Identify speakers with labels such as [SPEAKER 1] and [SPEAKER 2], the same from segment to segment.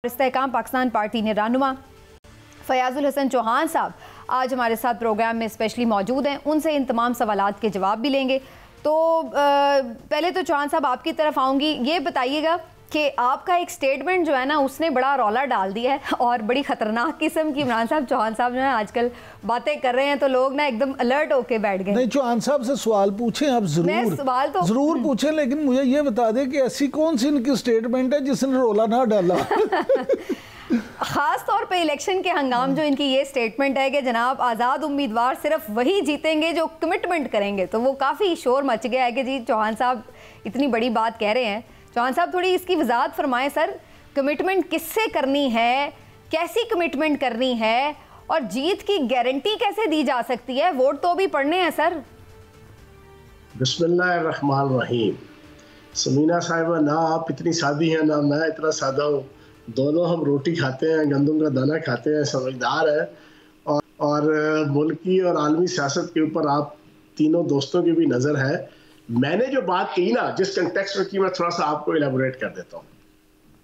[SPEAKER 1] इस्तेहकाम Pakistan party ने रहनुमा फयाजुल हसन चौहान साहब आज हमारे साथ प्रोग्राम में स्पेशली मौजूद हैं। उनसे इन तमाम सवालात के जवाब भी लेंगे। तो पहले तो चौहान साहब आपकी तरफ आऊँगी। ये बताइएगा कि आपका एक स्टेटमेंट जो है ना उसने बड़ा रौला डाल दिया है और बड़ी ख़तरनाक किस्म की इमरान साहब चौहान साहब जो है आजकल बातें कर रहे हैं, तो लोग ना एकदम अलर्ट होके बैठ गए।
[SPEAKER 2] नहीं, चौहान साहब से सवाल पूछें आप, जरूर पूछें, लेकिन मुझे ये बता दें कि ऐसी कौन सी इनकी स्टेटमेंट है जिसने रौला ना डाला।
[SPEAKER 1] खास तौर पे इलेक्शन के हंगाम जो इनकी ये स्टेटमेंट है कि जनाब आज़ाद उम्मीदवार सिर्फ वही जीतेंगे जो कमिटमेंट करेंगे, तो वो काफ़ी शोर मच गया है कि जी चौहान साहब इतनी बड़ी बात कह रहे हैं। चौहान साहब थोड़ी इसकी वजाहत फरमाएं सर, कमिटमेंट किससे करनी है, कैसी कमिटमेंट करनी है और जीत की गारंटी कैसे दी जा सकती है? वोट तो भी पड़ने हैं सर।
[SPEAKER 3] बिस्मिल्लाहिर्रहमानिर्रहीम। समीना साहिबा, ना आप इतनी सादी हैं ना मैं इतना सादा हूँ। दोनों हम रोटी खाते हैं, गंदम का दाना खाते हैं, समझदार है और मुल्की और आलमी सियासत के ऊपर आप तीनों दोस्तों की भी नज़र है। मैंने जो बात की ना, जिस कंटेक्स्ट में की, मैं थोड़ा सा आपको इलेबोरेट कर देता हूँ।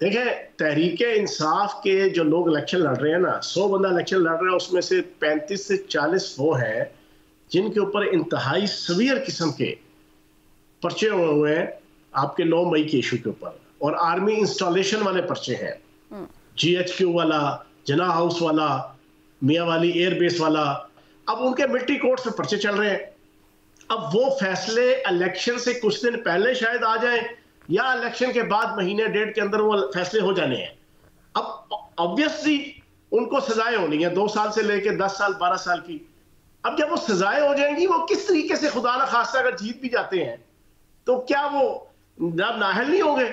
[SPEAKER 3] देखें, तहरीक इंसाफ के जो लोग इलेक्शन लड़ रहे हैं ना, 100 बंदा इलेक्शन लड़ रहे हैं, उसमें से 35 से 40 वो हैं जिनके ऊपर इंतहाई सवीयर किस्म के पर्चे हुए हैं आपके 9 मई के इशू के ऊपर, और आर्मी इंस्टॉलेशन वाले पर्चे हैं, GHQ वाला, जना हाउस वाला, मियाँ वाली एयरबेस वाला। अब उनके मिलिट्री कोर्ट्स में पर्चे चल रहे हैं। अब वो फैसले इलेक्शन से कुछ दिन पहले शायद आ जाए या इलेक्शन के बाद महीने डेढ़ के अंदर वो फैसले हो जाने हैं। अब ऑब्वियसली उनको सजाएं होनी है, 2 साल से लेकर 10 साल 12 साल की। अब जब वो सजाएं हो जाएंगी, वो किस तरीके से, खुदा ना खास्ता अगर जीत भी जाते हैं तो क्या वो नाअहल नहीं होंगे?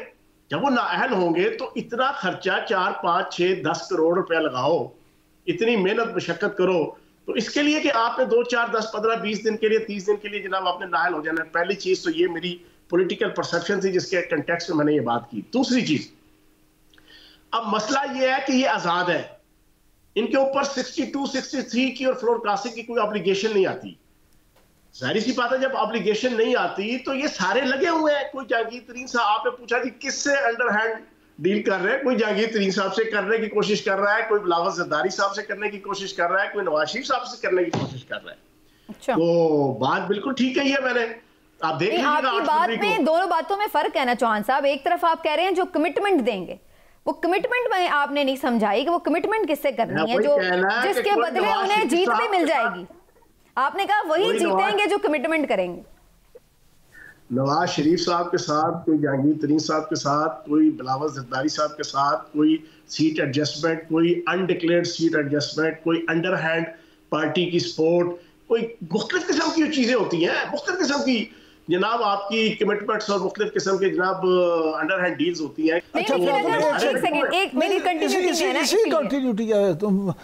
[SPEAKER 3] जब वो नाअहल होंगे तो इतना खर्चा 4, 5, 6, 10 करोड़ रुपया लगाओ, इतनी मेहनत मशक्कत करो, तो इसके लिए कि आपने 2, 4, 10, 15, 20 दिन के लिए, 30 दिन के लिए जनाब आपने नाअहल हो जाना है। पहली चीज तो ये मेरी पॉलिटिकल परसेप्शन थी जिसके कंटेक्स्ट में मैंने ये बात की। दूसरी चीज, अब मसला ये है कि ये आजाद है, इनके ऊपर 62, 63 की और फ्लोर क्रॉसिंग की कोई ऑब्लिगेशन नहीं आती। जाहिर सी बात है, जब ऑब्लिगेशन नहीं आती तो ये सारे लगे हुए हैं। कोई जहांगीर तरीन साहब, आपने पूछा कि किससे अंडरहैंड डील कर रहे हैं, कोई जहांगीर तरीन साहब से करने की कोशिश कर रहा है, कोई बिलावल जरदारी साहब से करने की कोशिश कर रहा है, कोई नवाज शरीफ साहब से करने की कोशिश कर रहा है। अच्छा। तो बात बिल्कुल ठीक है, ये मैंने आप देख लीजिएगा। आपकी बात में, दोनों बातों में फर्क है ना चौहान साहब। एक तरफ आप कह रहे हैं जो कमिटमेंट देंगे, वो कमिटमेंट में आपने नहीं समझाई कि वो कमिटमेंट किससे करनी है, जो जिसके बदले उन्हें जीत भी मिल जाएगी। आपने कहा वही जीतेंगे जो कमिटमेंट करेंगे। नवाज शरीफ साहब के साथ, कोई जहांगीर तरीन साहब के साथ, कोई बिलावल जरदारी साहब के साथ, कोई सीट एडजस्टमेंट, कोई अनडिक्लेयर्ड सीट एडजस्टमेंट, कोई अंडरहैंड पार्टी की सपोर्ट, कोई मुख्तलिफ किस्म की चीजें होती हैं, मुख्तलिफ किस्म की जनाब आपकी कमिटमेंट्स और मुख्तलिफ किस्म के जनाब अंडरहैंड डील्स होती हैं।
[SPEAKER 1] अच्छा, एक मेरी
[SPEAKER 2] कंटिन्यूटी है। तुम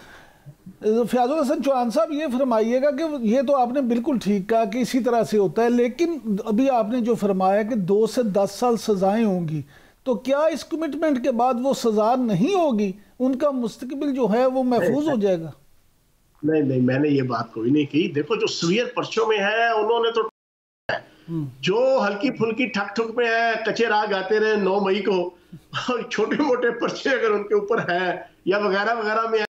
[SPEAKER 2] फयाजुल हसन चौहान साहब ये फरमाइएगा कि ये तो आपने बिल्कुल ठीक कहा कि इसी तरह से होता है, लेकिन अभी आपने जो फरमाया कि 2 से 10 साल सजाएं होंगी, तो क्या इस कमिटमेंट के बाद वो सजा नहीं होगी, उनका मुस्तकबिल जो है वो महफूज हो जाएगा?
[SPEAKER 3] नहीं नहीं, मैंने ये बात कोई नहीं की। देखो, जो सवीयर पर्चों में है उन्होंने तो जो हल्की फुल्की ठक ठुक में है, कच्चे राह गाते रहे 9 मई को, और छोटे मोटे पर्चे अगर उनके ऊपर है या वगैरह वगैरह में है,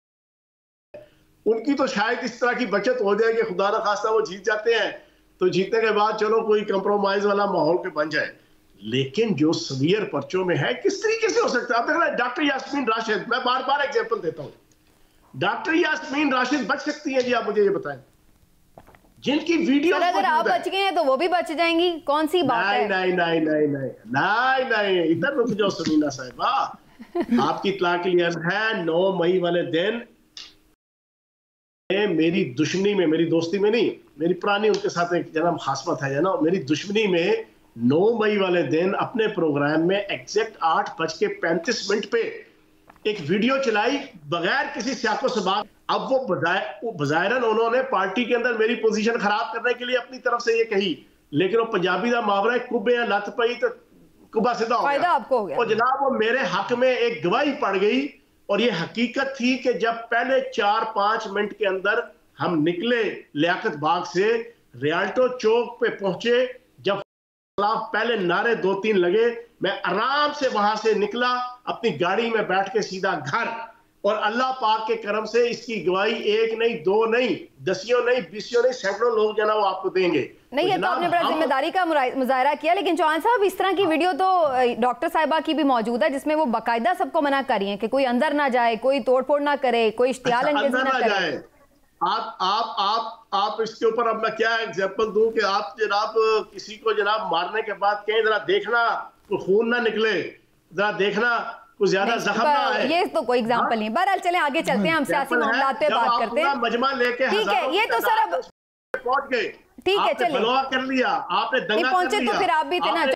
[SPEAKER 3] उनकी तो शायद इस तरह की बचत हो जाए कि खुदा न खास्ता वो जीत जाते हैं तो जीतने के बाद चलो कोई कंप्रोमाइज वाला माहौल के बन जाए। लेकिन जो सवीयर पर्चों में है, किस तरीके से हो सकता है? आप देख रहे हैं डॉक्टर यास्मीन राशिद, मैं बार बार एग्जांपल देता हूं, डॉक्टर यास्मीन राशिद बच सकती है जी? आप मुझे ये बताएं, जिनकी वीडियो
[SPEAKER 1] अगर आप बच गए हैं तो वो भी बच जाएंगी, कौन सी बात है?
[SPEAKER 3] नहीं नहीं नहीं नहीं नहीं नहीं, इधर रुक जाओ समीना साहिबा, आपकी इत्तला के लिए है 9 मई वाले दिन मेरी दुश्मनी में, मेरी दोस्ती में नहीं, मेरी पुरानी उनके साथ एक जनाब खासमत है ना, मेरी दुश्मनी में 9 मई वाले दिन अपने प्रोग्राम में एग्जैक्ट 8:35 पे एक वीडियो चलाई बगैर किसी सियाको सबाब। अब वो बजायरन उन्होंने पार्टी के अंदर मेरी पोजीशन खराब करने के लिए अपनी तरफ से ये कही, लेकिन वो पंजाबी का मुहावरा कुब्बे या लत पई तो कुब्बा सीधा हो गया।
[SPEAKER 1] आपको हो गया।
[SPEAKER 3] और जनाब वो मेरे हक में एक गवाही पड़ गई, और ये हकीकत थी कि जब पहले 4-5 मिनट के अंदर हम निकले लियाकत बाग से, रियाल्टो चौक पे पहुंचे, जब खिलाफ पहले नारे 2-3 लगे, मैं आराम से वहां से निकला, अपनी गाड़ी में बैठ के सीधा घर, और अल्लाह पाक के करम से इसकी गवाही 1 नहीं 2 नहीं 10 नहीं 20 नहीं सैकड़ों लोग जो ना वो आपको देंगे।
[SPEAKER 1] नहीं, ये तो आपने बड़ा जिम्मेदारी का मुजाहरा किया, लेकिन चौहान साहब इस तरह की वीडियो तो डॉक्टर साहिबा की भी मौजूद है जिसमें वो बाकायदा सबको मना कर रही हैं कि कोई अंदर ना जाए, कोई तोड़फोड़ ना करे, कोई इश्तियाल अंगेजी ना करे।
[SPEAKER 3] आप इसके ऊपर अब मैं क्या एग्जांपल दूं कि आप जनाब किसी को जनाब मारने के बाद कहीं जरा देखना खून ना निकले, जरा देखना कुछ ज्यादा जख्म ना आए।
[SPEAKER 1] ये तो कोई एग्जांपल नहीं। बहरहाल चले आगे चलते हैं, हम सियासी मामलात पे बात करते हैं।
[SPEAKER 3] मजमा लेके
[SPEAKER 1] ठीक है, ये तो सर अब
[SPEAKER 3] पहुंच गए,
[SPEAKER 1] ठीक है, चलिए
[SPEAKER 3] बलवा कर लिया, आपने दंगा
[SPEAKER 1] पहुंचे तो फिर आप भी थे ना।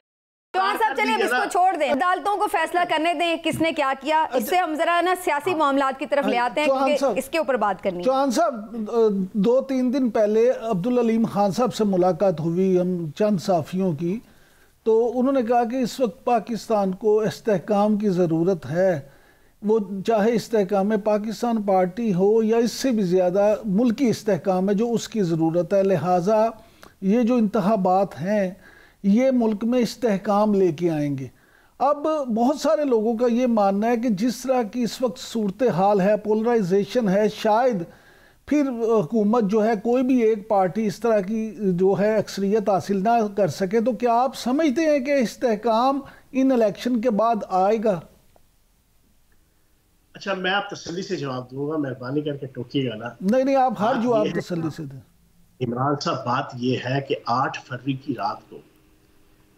[SPEAKER 1] चौहान साहब चलिए अब इसको छोड़ दें, अदालतों को फैसला करने दें किसने क्या किया, इससे हम जरा ना सियासी मामलात की तरफ ले आते हैं क्योंकि इसके ऊपर बात करनी है।
[SPEAKER 2] चौहान साहब 2-3 दिन पहले अब्दुल अलीम खान साहब से मुलाकात हुई हम चंद साफियों की, तो उन्होंने कहा कि इस वक्त पाकिस्तान को इस्तेहकाम की ज़रूरत है, वो चाहे इस्तेहकाम पाकिस्तान पार्टी हो या इससे भी ज़्यादा मुल्की इस्तेहकाम है जो उसकी ज़रूरत है, लिहाजा ये जो इंतखाबात हैं ये मुल्क में इस्तेहकाम लेके आएंगे। अब बहुत सारे लोगों का ये मानना है कि जिस तरह की इस वक्त सूरत हाल है, पोलराइजेशन है, शायद फिर हुकूमत जो है कोई भी एक पार्टी इस तरह की जो है अक्सरियत हासिल ना कर सके। तो क्या आप समझते हैं कि इस्तेहकाम इन इलेक्शन के बाद आएगा?
[SPEAKER 3] अच्छा, मैं आप तसल्ली से जवाब दूंगा, मेहरबानी करके टोकिएगा ना।
[SPEAKER 2] नहीं, आप हर जवाब तसल्ली से दें।
[SPEAKER 3] इमरान साहब, बात यह है कि 8 फरवरी की रात को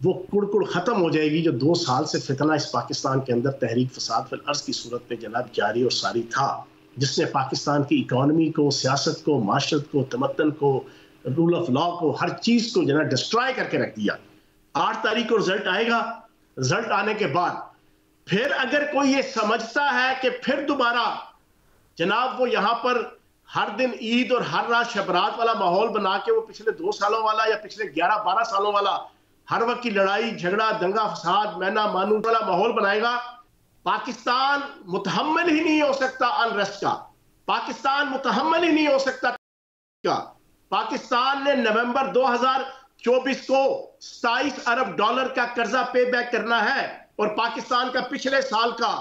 [SPEAKER 3] वो कुड़ खत्म हो जाएगी जो 2 साल से फितना इस पाकिस्तान के अंदर तहरीक फसाद फिल अर्ज की सूरत में जनाब जारी और सारी था, जिसने पाकिस्तान की इकोनॉमी को, सियासत को, माशरत को, तमद्दुन को, रूल ऑफ लॉ को, हर चीज को जना डिस्ट्रॉय करके रख दिया। 8 तारीख को रिजल्ट आएगा। रिजल्ट आने के बाद फिर अगर कोई ये समझता है कि फिर दोबारा जनाब वो यहाँ पर हर दिन ईद और हर रात शबरात वाला माहौल बना के वो पिछले 2 सालों वाला या पिछले 11-12 सालों वाला हर वक्त की लड़ाई झगड़ा दंगा फसाद मैना मानू वाला माहौल बनाएगा, पाकिस्तान मुतहम्मिल ही नहीं हो सकता अनरेस्ट का। पाकिस्तान मुतहम्मिल ही नहीं हो सकता का। पाकिस्तान ने नवंबर 2024 को 27 अरब डॉलर का कर्जा पे बैक करना है और पाकिस्तान का पिछले साल का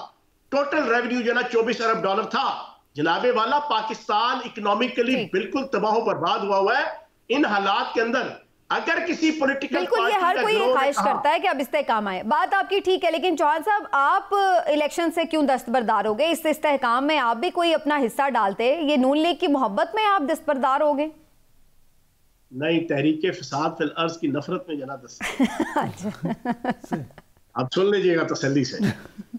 [SPEAKER 3] टोटल रेवेन्यू जो ना 24 अरब डॉलर था। जनाबे वाला पाकिस्तान इकोनॉमिकली बिल्कुल तबाह बर्बाद हुआ है। इन हालात के अंदर अगर किसी पॉलिटिकल
[SPEAKER 1] बिल्कुल ये हर कोई ये ख्वाहिश करता है कि अब इस्तेहकाम आए, बात आपकी ठीक है, लेकिन चौहान साहब आप इलेक्शन से क्यों दस्तबरदार हो गए? इस इस्तेहकाम में आप भी कोई अपना हिस्सा डालते, ये नून लीग की मोहब्बत में आप दस्तबरदार हो गए?
[SPEAKER 3] नहीं, तहरीक फसाद फिल अर्ज की नफरत में जना आप सुन लीजिएगा तसल्ली से।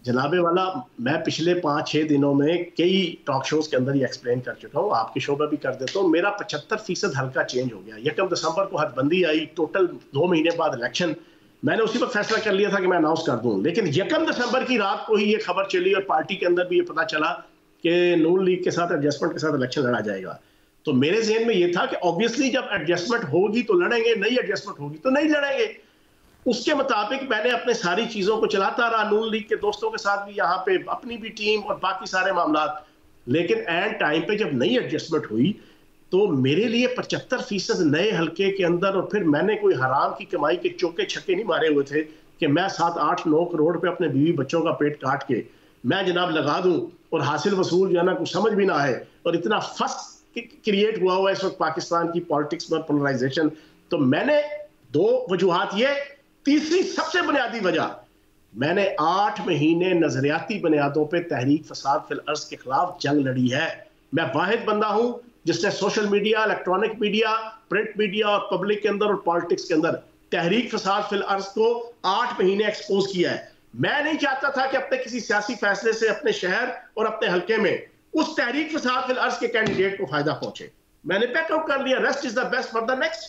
[SPEAKER 3] जनाबे वाला, मैं पिछले 5-6 दिनों में कई टॉक शोज के अंदर ये एक्सप्लेन कर चुका हूँ, आपके शो में भी कर देता हूँ। मेरा 75% हल्का चेंज हो गया। 1 दिसंबर को हदबंदी आई, टोटल 2 महीने बाद इलेक्शन। मैंने उसी पर फैसला कर लिया था कि मैं अनाउंस कर दूं, लेकिन 1 दिसंबर की रात को ही ये खबर चली और पार्टी के अंदर भी ये पता चला कि नून लीग के साथ एडजस्टमेंट के साथ इलेक्शन लड़ा जाएगा। तो मेरे जहन में ये था कि ऑब्वियसली जब एडजस्टमेंट होगी तो लड़ेंगे, नहीं एडजस्टमेंट होगी तो नहीं लड़ेंगे। उसके मुताबिक मैंने अपने सारी चीजों को चलाता रहा, नून लीग के दोस्तों के साथ भी, यहाँ पे अपनी भी टीम और बाकी सारे मामलात। लेकिन एंड टाइम पे जब नई एडजस्टमेंट हुई तो मेरे लिए 75% नए हल्के के अंदर, और फिर मैंने कोई हराम की कमाई के चौके छक्के नहीं मारे हुए थे कि मैं 7-8-9 करोड़ पे अपने बीवी बच्चों का पेट काट के मैं जनाब लगा दूं और हासिल वसूल जो है ना कुछ समझ भी ना आए। और इतना फस क्रिएट हुआ है इस वक्त पाकिस्तान की पॉलिटिक्स में, पोलराइजेशन। तो मैंने 2 वजूहात, ये तीसरी सबसे बुनियादी वजह, मैंने 8 महीने नजरियाती बुनियादों पे तहरीक फसाद फिल अर्ज के खिलाफ जंग लड़ी है। मैं वाहिद बंदा हूं जिसने social media, electronic media, print media और पब्लिक के अंदर और पॉलिटिक्स के अंदर तहरीक फसाद फिल अर्ज को 8 महीने एक्सपोज किया है। मैं नहीं चाहता था कि अपने किसी सियासी फैसले से अपने शहर और अपने हल्के में उस तहरीक फसाद फिल अर्ज के कैंडिडेट को फायदा पहुंचे। मैंने बैकआउट कर लिया, rest is the best for the next.